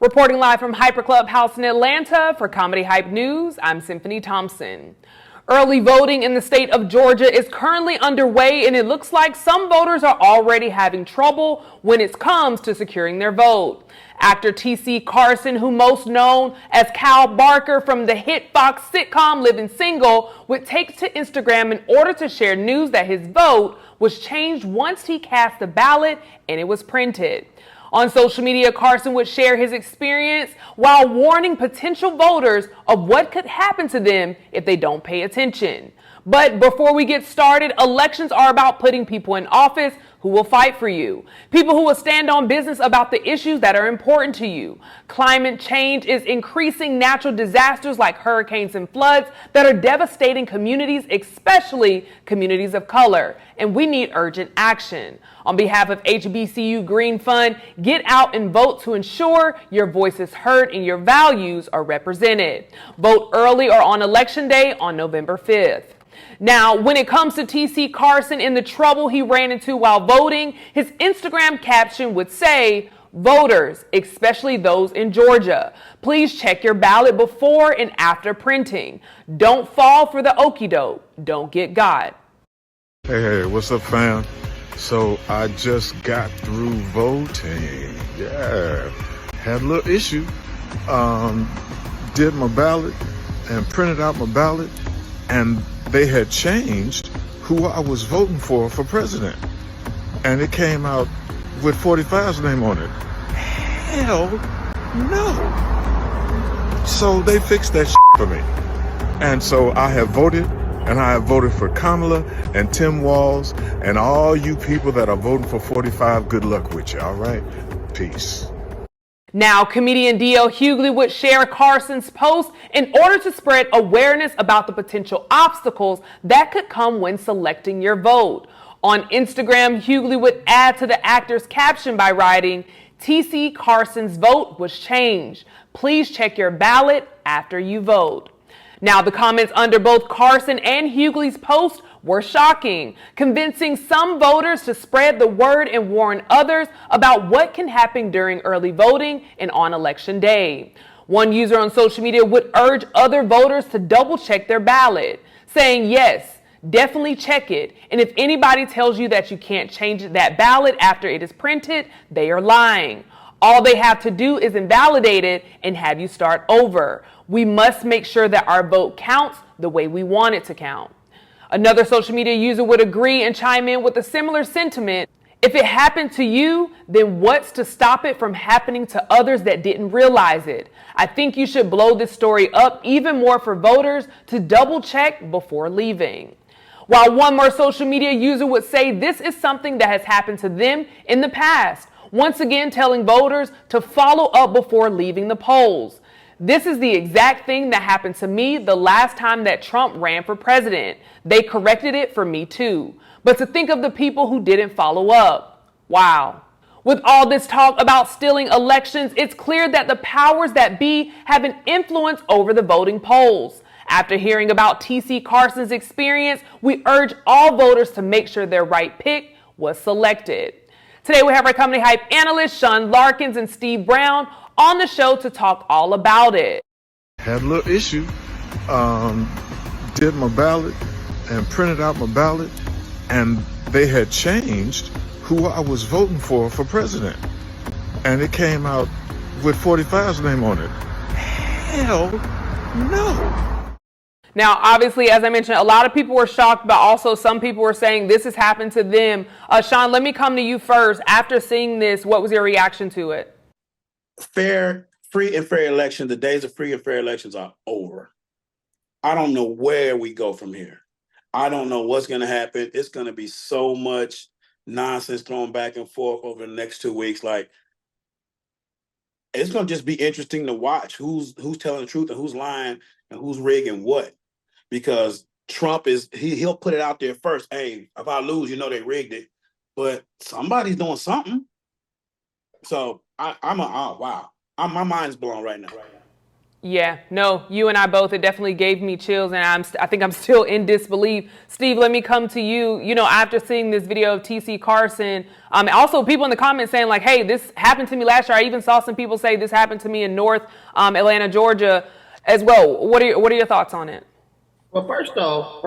Reporting live from Hyper Clubhouse in Atlanta for Comedy Hype News, I'm Symphony Thompson. Early voting in the state of Georgia is currently underway, and it looks like some voters are already having trouble when it comes to securing their vote. Actor T.C. Carson, who most known as Cal Barker from the hit Fox sitcom Living Single, would take to Instagram in order to share news that his vote was changed once he cast the ballot and it was printed. On social media, Carson would share his experience while warning potential voters of what could happen to them if they don't pay attention. But before we get started, elections are about putting people in office who will fight for you. People who will stand on business about the issues that are important to you. Climate change is increasing natural disasters like hurricanes and floods that are devastating communities, especially communities of color. And we need urgent action. On behalf of HBCU Green Fund, get out and vote to ensure your voice is heard and your values are represented. Vote early or on Election Day on November 5th. Now, when it comes to T.C. Carson and the trouble he ran into while voting, his Instagram caption would say, "Voters, especially those in Georgia, please check your ballot before and after printing. Don't fall for the okie doke. Don't get got." Hey, what's up, fam? So I just got through voting. Yeah, had a little issue. Did my ballot and printed out my ballot, and they had changed who I was voting for president. And it came out with 45's name on it. Hell no. So they fixed that for me. And so I have voted, and I have voted for Kamala and Tim Walz and all you people that are voting for 45. Good luck with you, all right? Peace. Now, comedian D.L. Hughley would share Carson's post in order to spread awareness about the potential obstacles that could come when selecting your vote. On Instagram, Hughley would add to the actor's caption by writing, "T.C. Carson's vote was changed. Please check your ballot after you vote." Now, the comments under both Carson and Hughley's post were shocking, convincing some voters to spread the word and warn others about what can happen during early voting and on Election Day. One user on social media would urge other voters to double check their ballot, saying, "Yes, definitely check it. And if anybody tells you that you can't change that ballot after it is printed, they are lying. All they have to do is invalidate it and have you start over. We must make sure that our vote counts the way we want it to count." Another social media user would agree and chime in with a similar sentiment. "If it happened to you, then what's to stop it from happening to others that didn't realize it? I think you should blow this story up even more for voters to double check before leaving." While one more social media user would say this is something that has happened to them in the past, once again telling voters to follow up before leaving the polls. "This is the exact thing that happened to me the last time that Trump ran for president. They corrected it for me too. But to think of the people who didn't follow up. Wow." With all this talk about stealing elections, it's clear that the powers that be have an influence over the voting polls. After hearing about T.C. Carson's experience, we urge all voters to make sure their right pick was selected. Today we have our Comedy Hype analysts, Sean Larkins and Steve Brown, on the show to talk all about it. Had a little issue. Did my ballot and printed out my ballot, and they had changed who I was voting for president. And it came out with 45's name on it. Hell no. Now, obviously, as I mentioned, a lot of people were shocked, but also some people were saying this has happened to them. Sean, let me come to you first. After seeing this, what was your reaction to it? Free and fair election. The days of free and fair elections are over. I don't know where we go from here. I don't know what's going to happen. It's going to be so much nonsense thrown back and forth over the next 2 weeks. Like, it's going to just be interesting to watch who's telling the truth and who's lying and who's rigging what. Because Trump he'll put it out there first. Hey, if I lose, they rigged it. But somebody's doing something. So wow. My mind's blown right now. Yeah, no, you and I both, it definitely gave me chills, and I think I'm still in disbelief. Steve, let me come to you. You know, after seeing this video of TC Carson, also people in the comments saying like, hey, this happened to me last year. I even saw some people say this happened to me in North Atlanta, Georgia as well. What are your thoughts on it? Well, first off,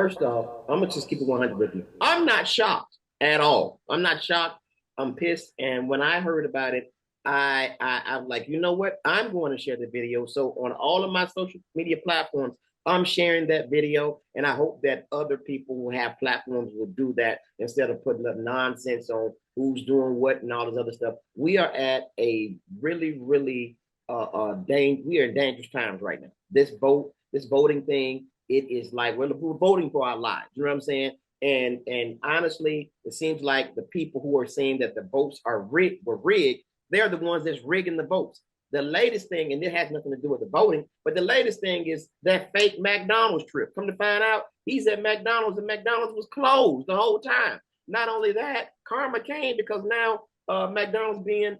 I'm gonna just keep it 100 with you. I'm not shocked at all. I'm not shocked. I'm pissed. And when I heard about it, I'm like, you know what? I'm going to share the video. So on all of my social media platforms, I'm sharing that video, and I hope that other people who have platforms will do that instead of putting up nonsense on who's doing what and all this other stuff. We are at a really, really we are in dangerous times right now. This voting thing, it is like we're voting for our lives. You know what I'm saying? And honestly, it seems like the people who are saying that the votes were rigged, they're the ones that's rigging the votes. The latest thing, and it has nothing to do with the voting, but the latest thing is that fake McDonald's trip. Come to find out, he's at McDonald's and McDonald's was closed the whole time. Not only that, karma came because now McDonald's being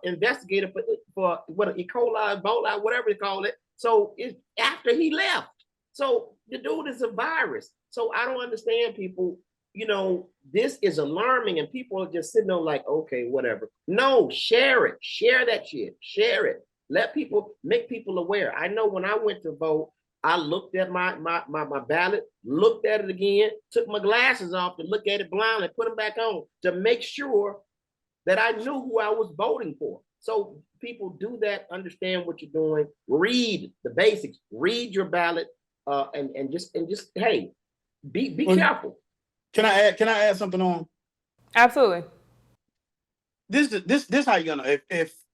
investigated for what E. coli, Ebola, whatever they call it. So it's after he left. So the dude is a virus. So I don't understand people. You know, this is alarming, and people are just sitting there like, okay, whatever. No, share it. Share that shit. Share it. Make people aware. I know when I went to vote, I looked at my ballot, looked at it again, took my glasses off to look at it blindly, put them back on to make sure that I knew who I was voting for. So people do that, understand what you're doing, read the basics, read your ballot, and just hey, be careful. Can I add something on? Absolutely. This how you're gonna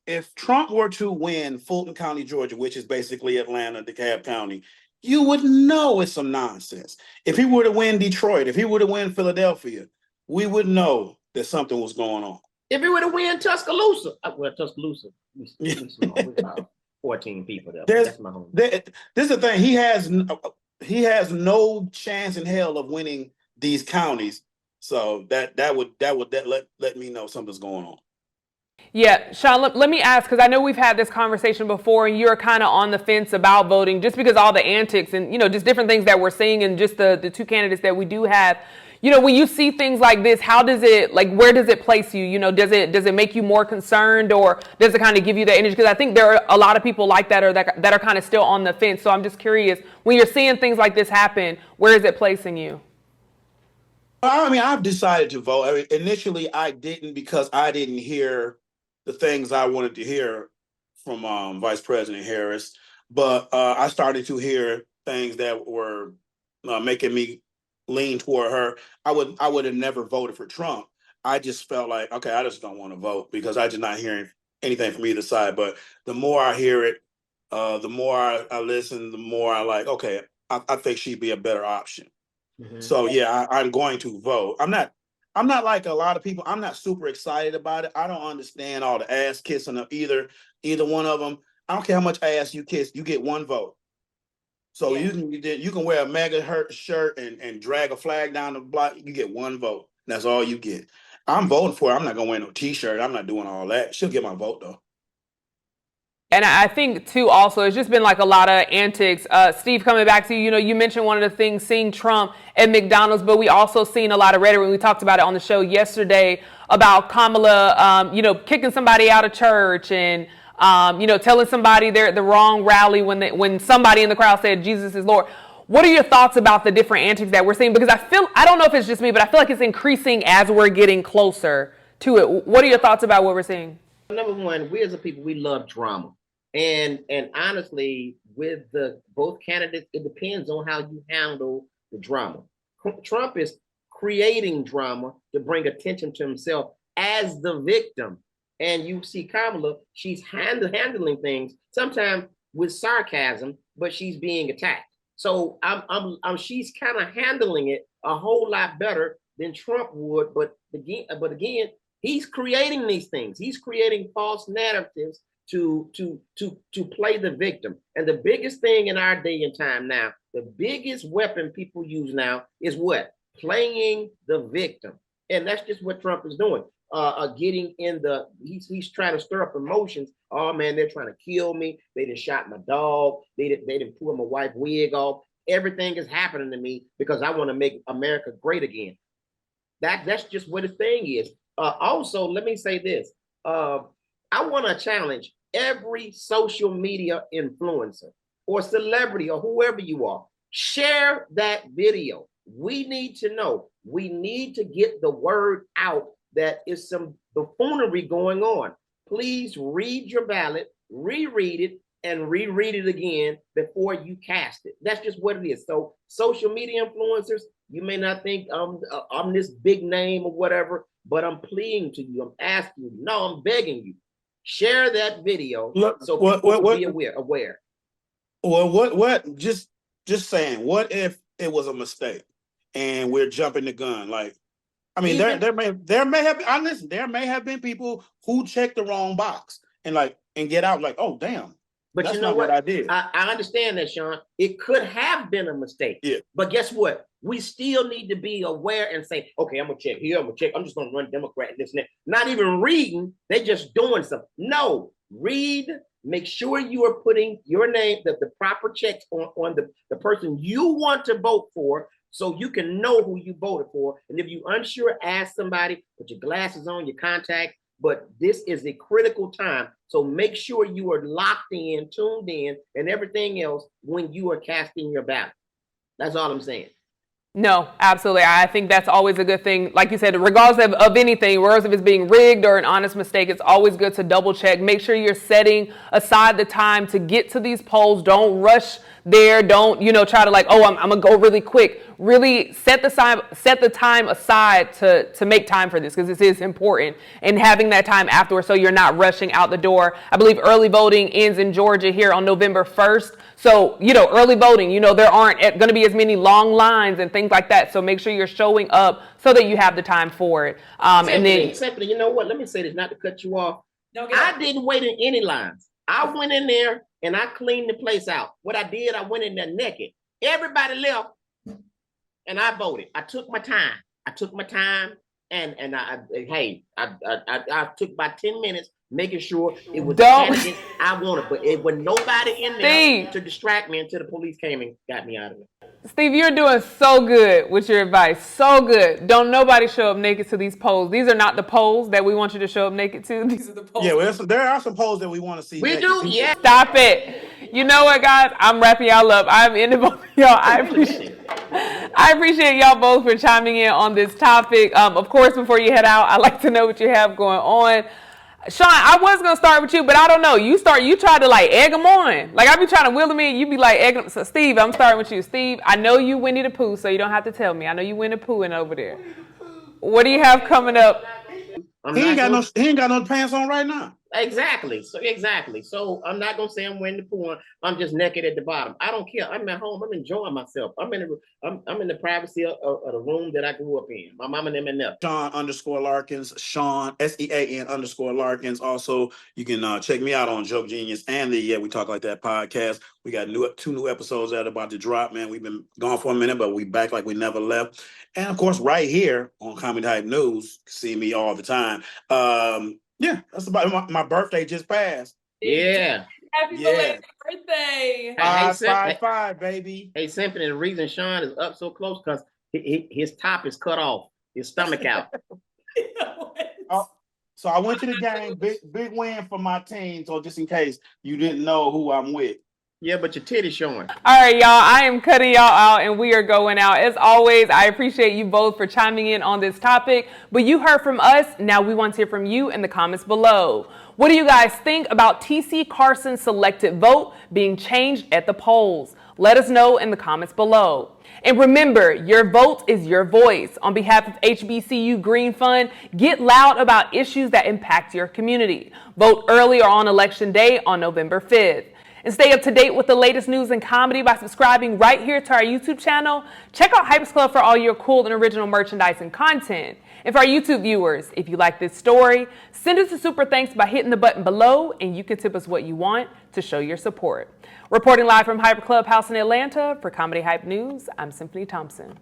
if Trump were to win Fulton County, Georgia, which is basically Atlanta, DeKalb County, you would know it's some nonsense. If he were to win Detroit, if he were to win Philadelphia, we would know that something was going on. If he were to win Tuscaloosa, Tuscaloosa, we about 14 people there. That's my home. This is the thing. He has no chance in hell of winning these counties, so that would let me know something's going on. Yeah, Sean, let me ask, because I know we've had this conversation before, and you're kind of on the fence about voting just because all the antics and, you know, just different things that we're seeing, and just the two candidates that we do have. You know, when you see things like this, how does it, like, where does it place you? You know, does it make you more concerned, or does it kind of give you that energy? Because I think there are a lot of people like that, or that are kind of still on the fence. So I'm just curious, when you're seeing things like this happen, where is it placing you? I mean, I've decided to vote. I mean, initially, I didn't, because I didn't hear the things I wanted to hear from Vice President Harris. But I started to hear things that were making me lean toward her. I would have never voted for Trump. I just felt like, okay, I just don't want to vote because I just not hearing anything from either side. But the more I hear it, the more I listen, the more I like, okay, I think she'd be a better option. Mm-hmm. So yeah, I'm going to vote. I'm not like a lot of people. I'm not super excited about it. I don't understand all the ass kissing of either one of them. I don't care how much ass you kiss, you get one vote. So yeah. you can wear a MAGA shirt and drag a flag down the block. You get one vote. That's all you get. I'm voting for her. I'm not gonna wear no T-shirt. I'm not doing all that. She'll get my vote though. And I think, too, also, it's just been like a lot of antics. Steve, coming back to you, you know, you mentioned one of the things, seeing Trump at McDonald's, but we also seen a lot of rhetoric. We talked about it on the show yesterday about Kamala, you know, kicking somebody out of church and, you know, telling somebody they're at the wrong rally when somebody in the crowd said Jesus is Lord. What are your thoughts about the different antics that we're seeing? Because I don't know if it's just me, but I feel like it's increasing as we're getting closer to it. What are your thoughts about what we're seeing? Number one, we as a people, we love drama. And honestly, with both candidates, it depends on how you handle the drama. Trump is creating drama to bring attention to himself as the victim. And you see Kamala, she's handling things, sometimes with sarcasm, but she's being attacked. So she's kind of handling it a whole lot better than Trump would. But again, he's creating these things. He's creating false narratives to play the victim. And the biggest thing in our day and time now, the biggest weapon people use now is what? Playing the victim. And that's just what Trump is doing. getting in the, he's trying to stir up emotions. Oh man, they're trying to kill me. They done shot my dog. They didn't pull my wife's wig off. Everything is happening to me because I want to make America great again. That's just what the thing is. Also, let me say this. I want to challenge every social media influencer or celebrity or whoever you are. Share that video. We need to know. We need to get the word out that is some buffoonery going on. Please read your ballot, reread it, and reread it again before you cast it. That's just what it is. So social media influencers, you may not think I'm this big name or whatever, but I'm pleading to you. I'm asking you. No, I'm begging you. Share that video so people will be aware. Well, what? Just saying. What if it was a mistake and we're jumping the gun? Like, I mean, there may have been people who checked the wrong box and get out like, oh damn. But that's you know not what I did. I understand that, Sean. It could have been a mistake. Yeah. But guess what? We still need to be aware and say, okay, I'm gonna check here, I'm gonna check. I'm just gonna run Democrat and this and that. Not even reading, they just doing something. No, read. Make sure you are putting your name, the proper checks on the person you want to vote for, so you can know who you voted for. And if you're unsure, ask somebody. Put your glasses on, your contact. But this is a critical time. So make sure you are locked in, tuned in, and everything else when you are casting your ballot. That's all I'm saying. No, absolutely. I think that's always a good thing. Like you said, regardless of anything, regardless if it's being rigged or an honest mistake, it's always good to double check. Make sure you're setting aside the time to get to these polls. Don't rush there. Don't, try to I'm going to go really quick. Really set the time aside to make time for this, because this is important, and having that time afterwards so you're not rushing out the door. I believe early voting ends in Georgia here on November 1st. So, early voting, there aren't going to be as many long lines and things like that. So make sure you're showing up so that you have the time for it. Simply, you know what? Let me say this, not to cut you off. I didn't wait in any lines. I went in there and I cleaned the place out. What I did, I went in there naked. Everybody left and I voted. I took my time. And I took about 10 minutes making sure it was the candidate I wanted, but it was nobody in there to distract me until the police came and got me out of it. Steve, you're doing so good with your advice. So good. Don't nobody show up naked to these polls. These are not the polls that we want you to show up naked to. These are the polls. Yeah, well, there are some polls that we want to see. We do, yeah. Stop it. You know what, guys? I'm wrapping y'all up. I'm ending both of y'all. I appreciate y'all both for chiming in on this topic. Of course, before you head out, I'd like to know what you have going on. Sean, I was going to start with you, but I don't know. You try to egg them on. I be trying to wheel them in. You be egg them. So Steve, I'm starting with you. Steve, I know you Winnie the Pooh, so you don't have to tell me. I know you Winnie the Pooh over there. What do you have coming up? He ain't got no pants on right now. Exactly. So I'm not gonna say I'm Winnie the Pooh. I'm just naked at the bottom. I don't care. I'm at home. I'm enjoying myself. I'm in the privacy of the room that I grew up in. My mom and them in there. Sean_Larkins. Sean SEAN_Larkins. Also, you can check me out on Joke Genius and the Yeah We Talk Like That podcast. We got 2 new episodes that are about to drop. Man, we've been gone for a minute, but we back like we never left. And of course, right here on Comedy Hype News, see me all the time. Yeah, that's about my birthday just passed. Yeah. Happy belated birthday. 555, baby. Hey, Symphony, the reason Sean is up so close because his top is cut off, his stomach out. So I went to the game, big win for my team. So just in case you didn't know who I'm with. Yeah, but your titty's showing. All right, y'all. I am cutting y'all out, and we are going out. As always, I appreciate you both for chiming in on this topic. But you heard from us. Now we want to hear from you in the comments below. What do you guys think about T.C. Carson's selected vote being changed at the polls? Let us know in the comments below. And remember, your vote is your voice. On behalf of HBCU Green Fund, get loud about issues that impact your community. Vote early or on Election Day on November 5th. And stay up to date with the latest news and comedy by subscribing right here to our YouTube channel. Check out Hypes Club for all your cool and original merchandise and content. And for our YouTube viewers, if you like this story, send us a super thanks by hitting the button below, and you can tip us what you want to show your support. Reporting live from Hyper Club House in Atlanta for Comedy Hype News, I'm Symphony Thompson.